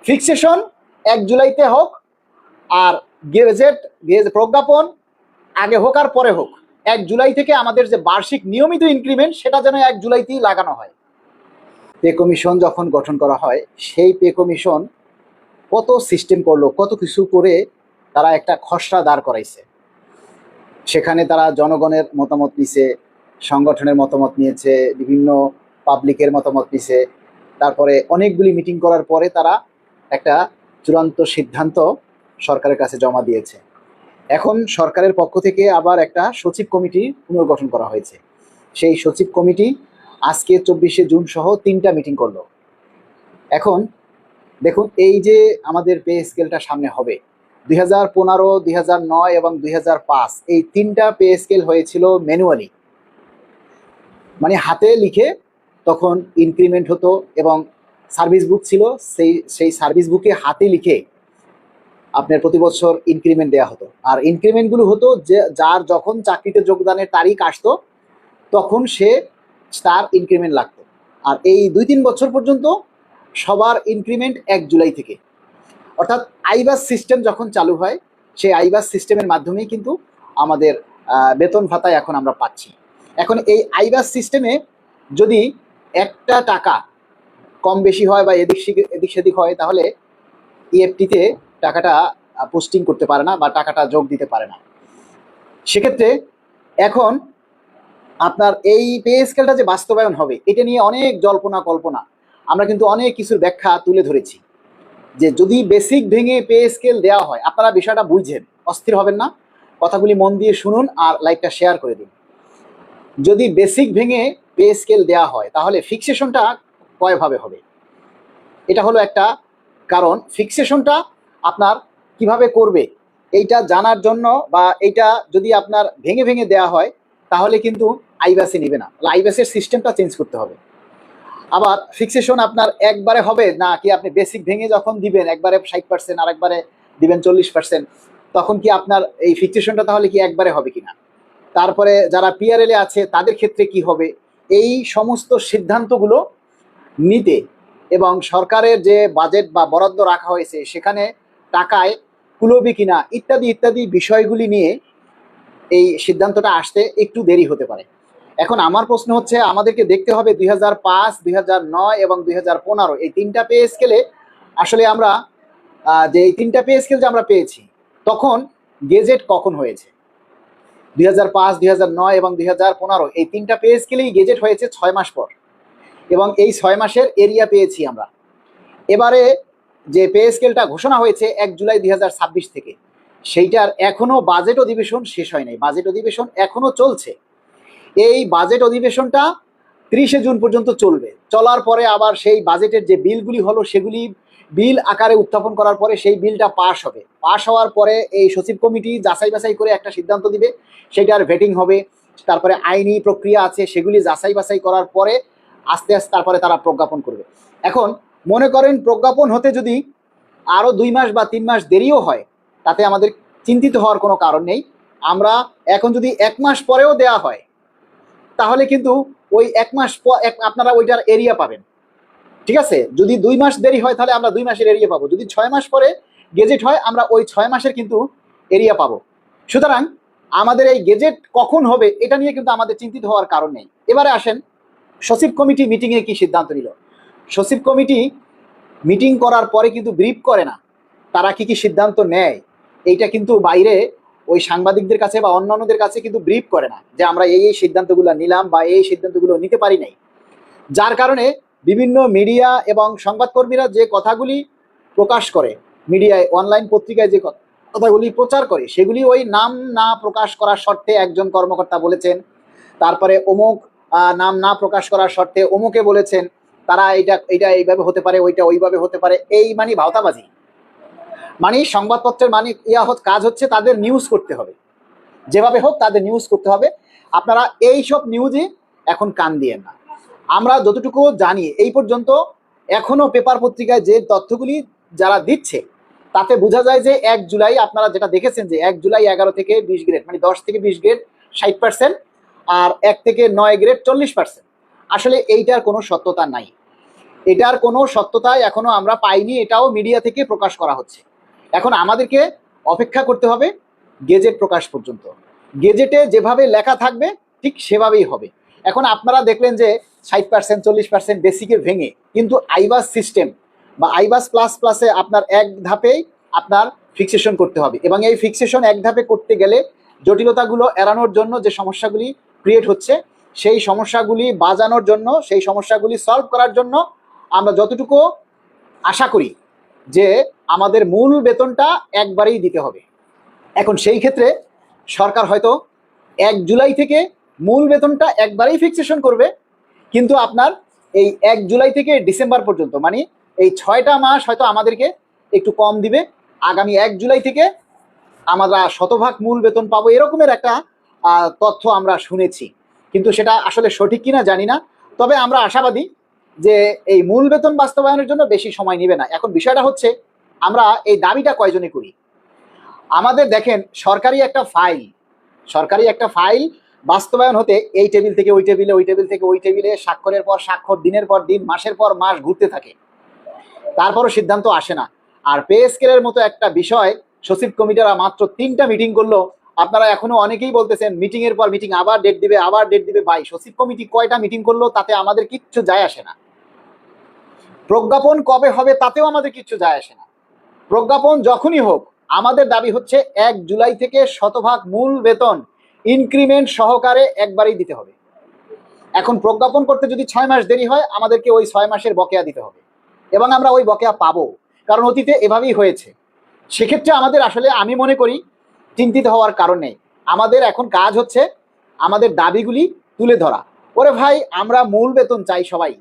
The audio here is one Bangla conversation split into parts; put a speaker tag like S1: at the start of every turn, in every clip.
S1: ফিক্সেশন 1 জুলাইতে হোক, আর গেজেট প্রজ্ঞাপন আগে হোক আর পরে হোক, 1 জুলাই থেকে আমাদের যে বার্ষিক নিয়মিত ইনক্রিমেন্ট সেটা যেন 1 জুলাইতেই লাগানো হয়। পে কমিশন যখন গঠন করা হয়, সেই পে কমিশন কত সিস্টেম করলো, কত কিছু করে তারা একটা খসড়া দাঁড় করাইছে। সেখানে তারা জনগণের মতামত নিছে, সংগঠনের মতামত নিয়েছে, বিভিন্ন পাবলিকের মতামত নিছে, তারপরে অনেকগুলি মিটিং করার পরে তারা একটা চূড়ান্ত সিদ্ধান্ত সরকারের কাছে জমা দিয়েছে। এখন সরকারের পক্ষ থেকে আবার একটা সচিব কমিটি পুনর্গঠন করা হয়েছে। সেই সচিব কমিটি আজকে 24শে জুন সহ 3টা মিটিং করলো। এখন দেখুন, এই যে আমাদের পে স্কেলটা সামনে হবে, 2015, 2009 এবং 2005 এই 3টা পে স্কেল হয়েছিল ম্যানুয়ালি, মানে হাতে লিখে তখন ইনক্রিমেন্ট হতো এবং সার্ভিস বুক ছিল, সেই সার্ভিস বুকে হাতে লিখে আপনার প্রতি বছর ইনক্রিমেন্ট দেওয়া হতো। আর ইনক্রিমেন্টগুলো হতো যে যার যখন চাকরিতে যোগদানের তারিখ আসতো তখন সে তার ইনক্রিমেন্ট লাগতো। আর এই 2-3 বছর পর্যন্ত সবার ইনক্রিমেন্ট 1 জুলাই থেকে, অর্থাৎ আইবাস সিস্টেম যখন চালু হয়, সেই আইবাস সিস্টেমের মাধ্যমেই কিন্তু আমাদের বেতন ভাতায় এখন আমরা পাচ্ছি। এখন এই আইবাস সিস্টেমে যদি একটা টাকা কম বেশি হয় বা এদিক সেদিক হয়, তাহলে ইএফটিতে টাকাটা পোস্টিং করতে পারে না বা টাকাটা যোগ দিতে পারে না। সেক্ষেত্রে এখন আপনার এই পে স্কেলটা যে বাস্তবায়ন হবে, এটা নিয়ে অনেক জল্পনা কল্পনা, আমরা কিন্তু অনেক কিছুর ব্যাখ্যা তুলে ধরেছি। যে যদি বেসিক ভেঙে পে স্কেল দেওয়া হয়, আপনারা বিষয়টা বুঝছেন, অস্থির হবেন না, কথাগুলি মন দিয়ে শুনুন আর লাইকটা শেয়ার করে দিন। যদি বেসিক ভেঙে পে স্কেল দেওয়া হয়, তাহলে ফিক্সেশনটা কয়ভাবে হবে? এটা হলো একটা কারণ। ফিক্সেশনটা আপনার কিভাবে করবে এইটা জানার জন্য, বা এইটা যদি আপনার ভেঙে ভেঙে দেওয়া হয় তাহলে কিন্তু আইবাসে নিবে না, আইবাসের সিস্টেমটা চেঞ্জ করতে হবে। আবার ফিক্সেশন আপনার একবারে হবে না কি, আপনি বেসিক ভেঙে যখন দিবেন একবারে 60%, আর একবারে দিবেন 40%, তখন কি আপনার এই ফিক্সেশনটা তাহলে কি একবারে হবে কিনা? তারপরে যারা পিআরএলে আছে তাদের ক্ষেত্রে কি হবে? এই সমস্ত সিদ্ধান্তগুলো নিতে এবং সরকারের যে বাজেট বা বরাদ্দ রাখা হয়েছে সেখানে টাকায় কুলবে কিনা ইত্যাদি ইত্যাদি বিষয়গুলি নিয়ে এই সিদ্ধান্তটা আসতে একটু দেরি হতে পারে। এখন আমার প্রশ্ন হচ্ছে, আমাদেরকে দেখতে হবে 2005, 2009 এবং 2015 এই 3টা পে স্কেলে আসলে আমরা যে এই 3টা পে স্কেল যে আমরা পেয়েছি, তখন গেজেট কখন হয়েছে? 2005, 2009 এবং 2015 এই 3টা পে স্কেলেই গেজেট হয়েছে 6 মাস পর, এবং এই 6 মাসের এরিয়া পেয়েছি আমরা। এবারে যে পে স্কেলটা ঘোষণা হয়েছে 1 জুলাই 2026 থেকে, সেইটার এখনো বাজেট অধিবেশন শেষ হয় নাই, বাজেট অধিবেশন এখনো চলছে। এই বাজেট অধিবেশনটা 30শে জুন পর্যন্ত চলবে। চলার পরে আবার সেই বাজেটের যে বিলগুলি হলো সেগুলি বিল আকারে উত্থাপন করার পরে সেই বিলটা পাস হবে। পাস হওয়ার পরে এই সচিব কমিটি যাচাই বাছাই করে একটা সিদ্ধান্ত দিবে, সেটার ভেটিং হবে, তারপরে আইনি প্রক্রিয়া আছে, সেগুলি যাচাই বাছাই করার পরে আস্তে আস্তে তারপরে তারা প্রজ্ঞাপন করবে। এখন মনে করেন প্রজ্ঞাপন হতে যদি আরও 2 মাস বা 3 মাস দেরিও হয়, তাতে আমাদের চিন্তিত হওয়ার কোনো কারণ নেই। আমরা এখন যদি 1 মাস পরেও দেয়া হয়, তাহলে কিন্তু ওই 1 মাস পর আপনারা ওইটার এরিয়া পাবেন, ঠিক আছে? যদি 2 মাস দেরি হয় তাহলে আমরা 2 মাসের এরিয়া পাবো, যদি 6 মাস পরে গেজেট হয় আমরা ওই 6 মাসের কিন্তু এরিয়া পাবো। সুতরাং আমাদের এই গেজেট কখন হবে এটা নিয়ে কিন্তু আমাদের চিন্তিত হওয়ার কারণ নেই। এবারে আসেন, সচিব কমিটি মিটিংয়ে কি সিদ্ধান্ত নিল? সচিব কমিটি মিটিং করার পরে কিন্তু ব্রিফ করে না, তারা কি কি সিদ্ধান্ত নেয় এইটা কিন্তু বাইরে ওই সাংবাদিকদের কাছে বা অন্যান্যদের কাছে কিন্তু ব্রিফ করে না, যে আমরা এই সিদ্ধান্তগুলো নিলাম বা এই সিদ্ধান্তগুলো নিতে পারি নাই। যার কারণে বিভিন্ন মিডিয়া এবং সংবাদকর্মীরা যে কথাগুলি প্রকাশ করে, মিডিয়ায় অনলাইন পত্রিকায় যে কথাগুলি প্রচার করে, সেগুলি ওই নাম না প্রকাশ করার শর্তে একজন কর্মকর্তা বলেছেন, তারপরে অমুক নাম না প্রকাশ করার শর্তে অমুকে বলেছেন, তারা এটা এইভাবে হতে পারে, ওইটা ওইভাবে হতে পারে, এই মানে ভাওতাবাজি। মানে সংবাদপত্রের মানে কাজ হচ্ছে তাদের নিউজ করতে হবে, যেভাবে হোক তাদের নিউজ করতে হবে। আপনারা এই সব নিউজে এখন কান দিয়েন না। আমরা যতটুকু জানি এই পর্যন্ত এখনো পেপার পত্রিকায় যে তথ্যগুলি যারা দিচ্ছে তাতে বোঝা যায় যে 1 জুলাই আপনারা যেটা দেখেছেন যে 1 জুলাই 11 থেকে 20 গ্রেড, মানে 10 থেকে 20 গ্রেড 60%, আর 1 থেকে 9 গ্রেড 40%। আসলে এইটার কোনো সত্যতা নাই। এটার কোনো সত্যতা এখনো আমরা পাইনি, এটাও মিডিয়া থেকে প্রকাশ করা হচ্ছে। এখন আমাদেরকে অপেক্ষা করতে হবে গেজেট প্রকাশ পর্যন্ত। গেজেটে যেভাবে লেখা থাকবে ঠিক সেভাবেই হবে। এখন আপনারা দেখলেন যে 60% 40% বেসিকে ভেঙে কিন্তু আইবাস সিস্টেম বা আইবাস প্লাস প্লাসে আপনার এক ধাপেই আপনার ফিক্সেশন করতে হবে, এবং এই ফিক্সেশন এক ধাপে করতে গেলে জটিলতাগুলো এড়ানোর জন্য যে সমস্যাগুলি ক্রিয়েট হচ্ছে সেই সমস্যাগুলি বাজানোর জন্য, সেই সমস্যাগুলি সলভ করার জন্য আমরা যতটুকু আশা করি যে আমাদের মূল বেতনটা একবারেই দিতে হবে। এখন সেই ক্ষেত্রে সরকার হয়তো 1 জুলাই থেকে মূল বেতনটা একবারেই ফিক্সেশন করবে, কিন্তু আপনার এই 1 জুলাই থেকে ডিসেম্বর পর্যন্ত মানে এই 6টা মাস হয়তো আমাদেরকে একটু কম দিবে। আগামী 1 জুলাই থেকে আমরা শতভাগ মূল বেতন পাবো, এরকমের একটা তথ্য আমরা শুনেছি, কিন্তু সেটা আসলে সঠিক কিনা জানি না। তবে আমরা আশাবাদী যে এই মূল বেতন বাস্তবায়নের জন্য বেশি সময় নেবে না। এখন বিষয়টা হচ্ছে আমরা এই দাবিটা কয়জনে করি। আমাদের দেখেন সরকারি একটা ফাইল বাস্তবায়ন হতে এই টেবিল থেকে ওই টেবিলে, ওই টেবিল থেকে ওই টেবিলে, স্বাক্ষরের পর স্বাক্ষর, দিনের পর দিন, মাসের পর মাস ঘুরতে থাকে, তারপরও সিদ্ধান্ত আসে না। আর পে স্কেলের মতো একটা বিষয় সচিব কমিটিরা মাত্র 3টা মিটিং করলো। আপনারা এখনো অনেকেই বলতেছেন মিটিং এর পর মিটিং, আবার ডেট দিবে। ভাই, সচিব কমিটি কয়টা মিটিং করলো তাতে আমাদের কিচ্ছু যায় আসে না। প্রজ্ঞাপন কবে হবে তাতেও আমাদের কিচ্ছু যায় আসে না। প্রজ্ঞাপন যখনই হোক, আমাদের দাবি হচ্ছে 1 জুলাই থেকে শতভাগ মূল বেতন ইনক্রিমেন্ট সহকারে একবারেই দিতে হবে। এখন প্রজ্ঞাপন করতে যদি 6 মাস দেরি হয়, আমাদেরকে ওই 6 মাসের বকেয়া দিতে হবে, এবং আমরা ওই বকেয়া পাবো, কারণ অতীতে এভাবেই হয়েছে। সেক্ষেত্রে আমাদের আসলে আমি মনে করি চিন্তিত হওয়ার কারণ নেই। আমাদের এখন কাজ হচ্ছে আমাদের দাবিগুলি তুলে ধরা। ওরে ভাই, আমরা মূল বেতন চাই সবাই,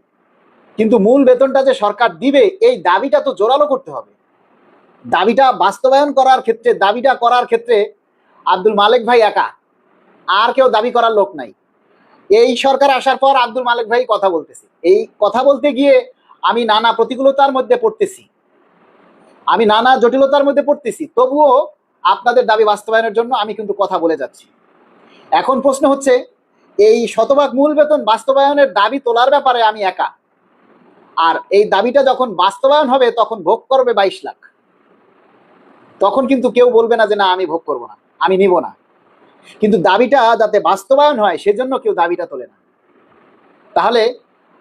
S1: কিন্তু মূল বেতনটা যে সরকার দিবে এই দাবিটা তো জোরালো করতে হবে। দাবিটা বাস্তবায়ন করার ক্ষেত্রে, দাবিটা করার ক্ষেত্রে আব্দুল মালেক ভাই একা, আর কেউ দাবি করার লোক নাই। এই সরকার আসার পর আব্দুল মালেক ভাই কথা বলতেছি, এই কথা বলতে গিয়ে আমি নানা প্রতিকূলতার মধ্যে পড়তেছি, আমি নানা জটিলতার মধ্যে পড়তেছি, তবুও আপনাদের দাবি বাস্তবায়নের জন্য আমি কিন্তু কথা বলে যাচ্ছি। এখন প্রশ্ন হচ্ছে এই শতভাগ মূল বেতন বাস্তবায়নের দাবি তোলার ব্যাপারে আমি একা, আর এই দাবিটা যখন বাস্তবায়ন হবে তখন ভোগ করবে 22 লাখ। তখন কিন্তু কেউ বলবে না যে না আমি ভোগ করব না, আমি নিব না। কিন্তু দাবিটা যাতে বাস্তবায়ন হয় সেজন্য কেউ দাবিটা তোলে না। তাহলে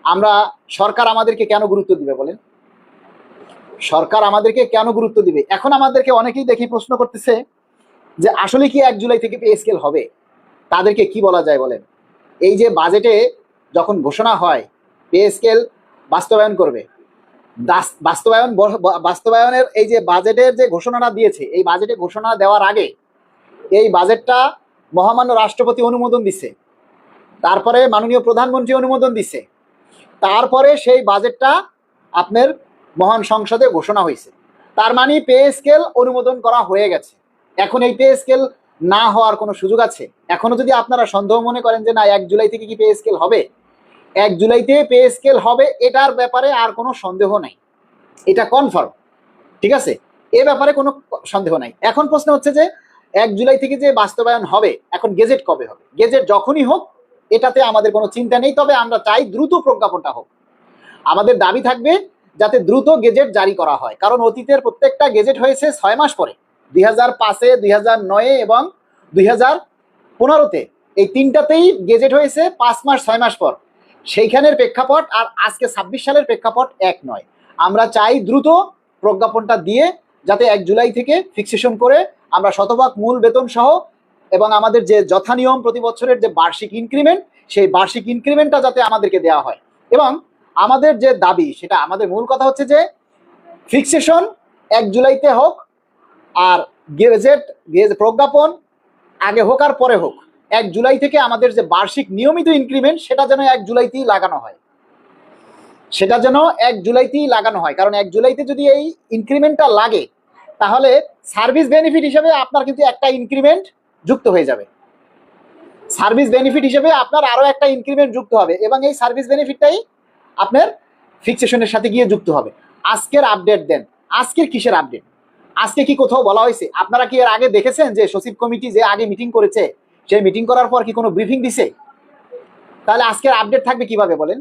S1: আমরা, সরকার আমাদেরকে কেন গুরুত্ব দিবে বলেন? সরকার আমাদেরকে কেন গুরুত্ব দিবে? এখন আমাদেরকে অনেকেই দেখি প্রশ্ন করতেছে যে আসলে কি 1 জুলাই থেকে পে স্কেল হবে? তাদেরকে কি বলা যায় বলেন? এই যে বাজেটে যখন ঘোষণা হয় পে স্কেল বাস্তবায়ন করবে, বাস্তবায়নের এই যে বাজেটের যে ঘোষণাটা দিয়েছে, এই বাজেটে ঘোষণা দেওয়ার আগে এই বাজেটটা মহামান্য রাষ্ট্রপতি অনুমোদন দিছে, তারপরে মাননীয় প্রধানমন্ত্রী অনুমোদন দিছে, তারপরে সেই বাজেটটা আপনার মহান সংসদে ঘোষণা হয়েছে। তার মানে পে স্কেল অনুমোদন করা হয়ে গেছে। এখন এই পে স্কেল না হওয়ার কোনো সুযোগ আছে? এখনো যদি আপনারা সন্দেহ মনে করেন যে না 1 জুলাই থেকে কি পে স্কেল হবে, 1 জুলাইতে পে স্কেল হবে, এটার ব্যাপারে আর কোনো সন্দেহ নাই, এটা কনফার্ম, ঠিক আছে, এ ব্যাপারে কোনো সন্দেহ নাই। এখন প্রশ্ন হচ্ছে যে 1 জুলাই থেকে যে বাস্তবায়ন হবে, এখন গেজেট কবে হবে? গেজেট যখনই হোক, এটাতে আমাদের কোনো চিন্তা নেই, তবে আমরা চাই দ্রুত প্রজ্ঞাপনটা হোক। আমাদের দাবি থাকবে যাতে দ্রুত গেজেট জারি করা হয়, কারণ অতীতের প্রত্যেকটা গেজেট হয়েছে 6 মাস পরে, 2005-এ, 2009-এ এবং 2015-তে, এই 3টাতেই গেজেট হয়েছে 5 মাস 6 মাস পর। সেইখানের প্রেক্ষাপট আর আজকে 26 সালের প্রেক্ষাপট এক নয়। আমরা চাই দ্রুত প্রজ্ঞাপনটা দিয়ে যাতে 1 জুলাই থেকে ফিক্সেশন করে আমরা শতভাগ মূল বেতন সহ এবং আমাদের যে যথানিয়ম প্রতি বছরের যে বার্ষিক ইনক্রিমেন্ট, সেই বার্ষিক ইনক্রিমেন্টটা যাতে আমাদেরকে দেওয়া হয়। এবং আমাদের যে দাবি, সেটা আমাদের মূল কথা হচ্ছে যে ফিক্সেশন 1 জুলাইতে হোক, আর গেজেট প্রজ্ঞাপন আগে হোক আর পরে হোক, 1 জুলাই থেকে আমাদের যে বার্ষিক নিয়মিত ইনক্রিমেন্ট সেটা যেন 1 জুলাইতেই লাগানো হয়, সেটা যেন 1 জুলাইতেই লাগানো হয়। কারণ 1 জুলাইতে যদি এই ইনক্রিমেন্টটা লাগে, তাহলে সার্ভিস বেনিফিট হিসেবে আপনার কিন্তু একটা ইনক্রিমেন্ট যুক্ত হয়ে যাবে, সার্ভিস বেনিফিট হিসেবে আপনার আরো একটা ইনক্রিমেন্ট যুক্ত হবে, এবং এই সার্ভিস বেনিফিটটাই আপনার ফিক্সেশনের সাথে গিয়ে যুক্ত হবে। আজকের আপডেট দেন, আজকের কিসের আপডেট? আজকে কি কোথাও বলা হয়েছে? আপনারা কি এর আগে দেখেছেন যে সচিব কমিটি যে আগে মিটিং করেছে, সেই মিটিং করার পর কি কোনো ব্রিফিং দিছে? তাহলে আজকের আপডেট থাকবে কিভাবে বলেন?